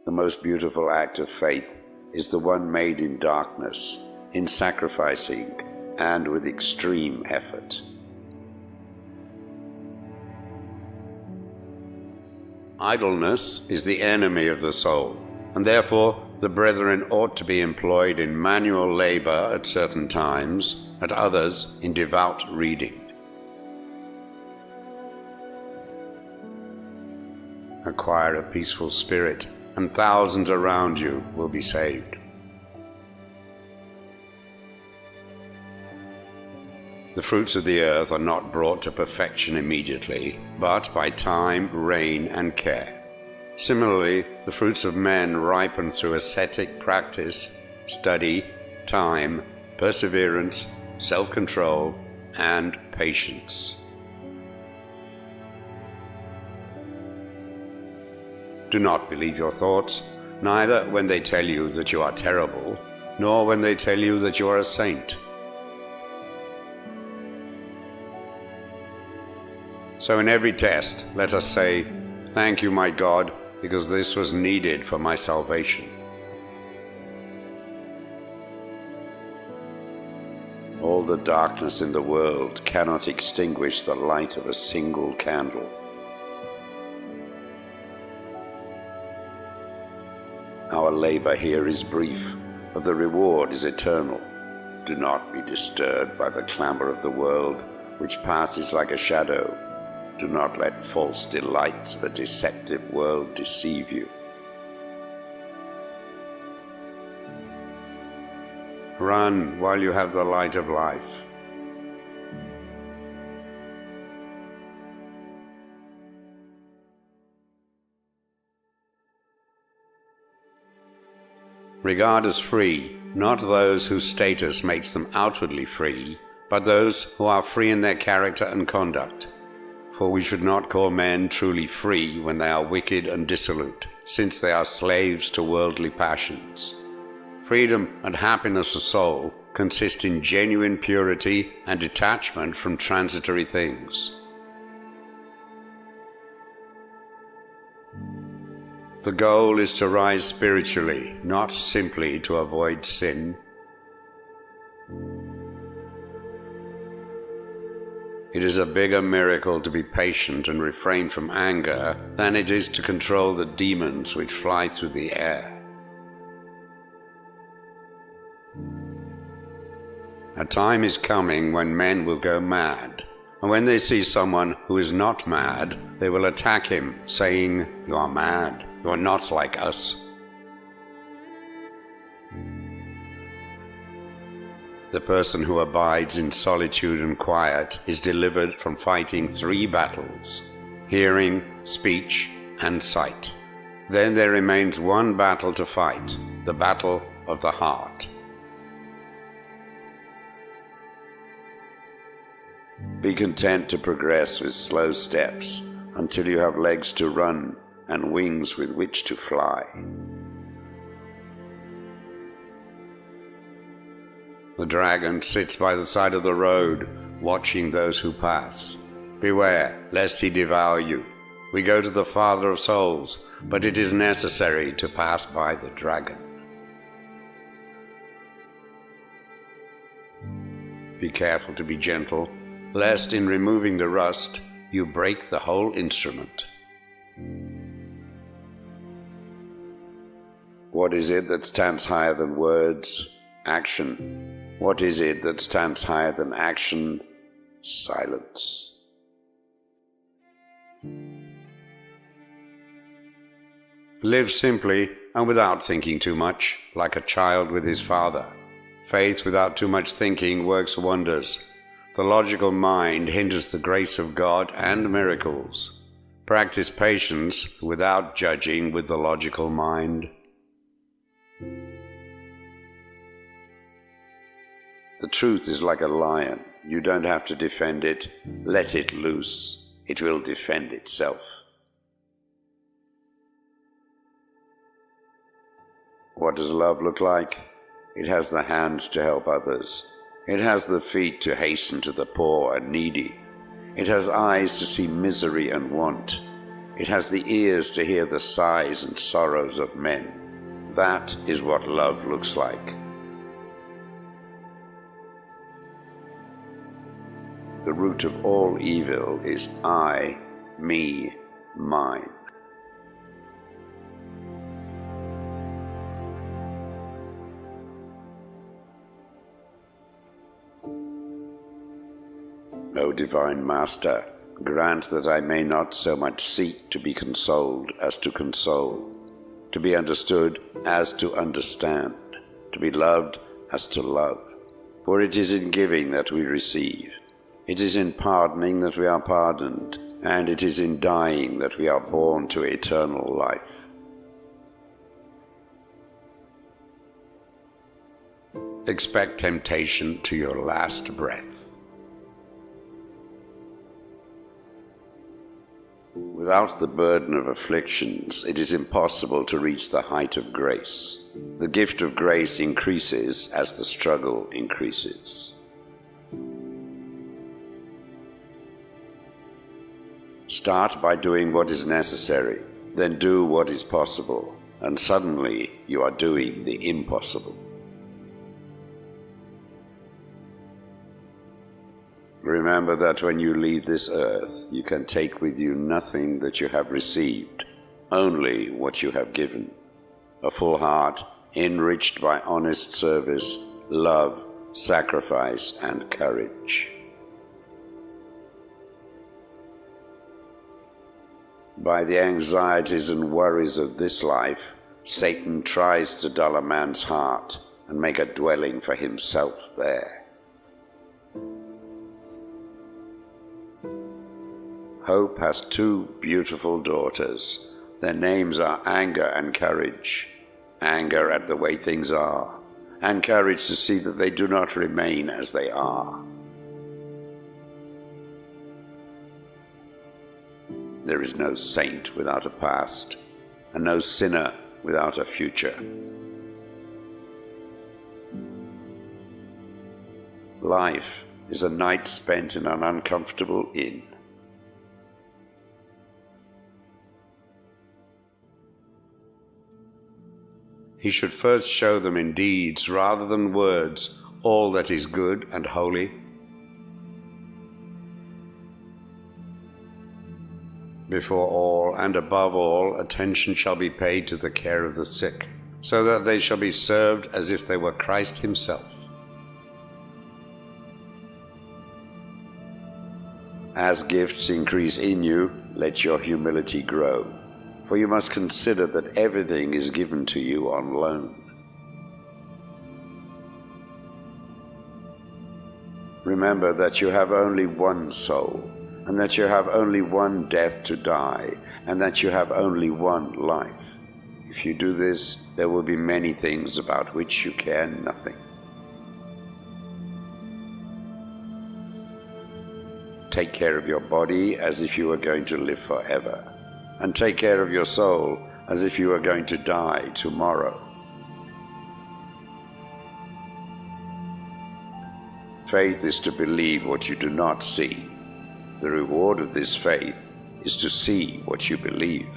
the most beautiful act of faith is the one made in darkness, in sacrificing, and with extreme effort. Idleness is the enemy of the soul, and therefore the brethren ought to be employed in manual labor at certain times, at others in devout reading. Acquire a peaceful spirit, and thousands around you will be saved. The fruits of the earth are not brought to perfection immediately, but by time, rain, and care. Similarly, the fruits of men ripen through ascetic practice, study, time, perseverance, self-control, and patience. Do not believe your thoughts, neither when they tell you that you are terrible, nor when they tell you that you are a saint. So in every test, let us say, "Thank you, my God, because this was needed for my salvation." All the darkness in the world cannot extinguish the light of a single candle. Our labor here is brief, but the reward is eternal. Do not be disturbed by the clamor of the world, which passes like a shadow. Do not let false delights of a deceptive world deceive you. Run while you have the light of life. Regard as free, not those whose status makes them outwardly free, but those who are free in their character and conduct. For we should not call men truly free when they are wicked and dissolute, since they are slaves to worldly passions. Freedom and happiness of soul consist in genuine purity and detachment from transitory things. The goal is to rise spiritually, not simply to avoid sin. It is a bigger miracle to be patient and refrain from anger than it is to control the demons which fly through the air. A time is coming when men will go mad, and when they see someone who is not mad, they will attack him, saying, "You are mad. You are not like us." The person who abides in solitude and quiet is delivered from fighting 3 battles: hearing, speech, and sight. Then there remains one battle to fight, the battle of the heart. Be content to progress with slow steps until you have legs to run and wings with which to fly. The dragon sits by the side of the road, watching those who pass. Beware, lest he devour you. We go to the Father of souls, but it is necessary to pass by the dragon. Be careful to be gentle, lest in removing the rust, you break the whole instrument. What is it that stands higher than words? Action. What is it that stands higher than action? Silence. Live simply and without thinking too much, like a child with his father. Faith without too much thinking works wonders. The logical mind hinders the grace of God and miracles. Practice patience without judging with the logical mind. The truth is like a lion. You don't have to defend it. Let it loose. It will defend itself. What does love look like? It has the hands to help others. It has the feet to hasten to the poor and needy. It has eyes to see misery and want. It has the ears to hear the sighs and sorrows of men. That is what love looks like. The root of all evil is I, me, mine. O Divine Master, grant that I may not so much seek to be consoled as to console, to be understood as to understand, to be loved as to love. For it is in giving that we receive, it is in pardoning that we are pardoned, and it is in dying that we are born to eternal life. Expect temptation to your last breath. Without the burden of afflictions, it is impossible to reach the height of grace. The gift of grace increases as the struggle increases. Start by doing what is necessary, then do what is possible, and suddenly you are doing the impossible. Remember that when you leave this earth, you can take with you nothing that you have received, only what you have given. A full heart, enriched by honest service, love, sacrifice, and courage. By the anxieties and worries of this life, Satan tries to dull a man's heart and make a dwelling for himself there. Hope has two beautiful daughters. Their names are Anger and Courage. Anger at the way things are, and courage to see that they do not remain as they are. There is no saint without a past, and no sinner without a future. Life is a night spent in an uncomfortable inn. He should first show them in deeds rather than words all that is good and holy. Before all and above all, attention shall be paid to the care of the sick, so that they shall be served as if they were Christ himself. As gifts increase in you, let your humility grow. For you must consider that everything is given to you on loan. Remember that you have only one soul, and that you have only one death to die, and that you have only one life. If you do this, there will be many things about which you care nothing. Take care of your body as if you were going to live forever. And take care of your soul as if you were going to die tomorrow. Faith is to believe what you do not see. The reward of this faith is to see what you believe.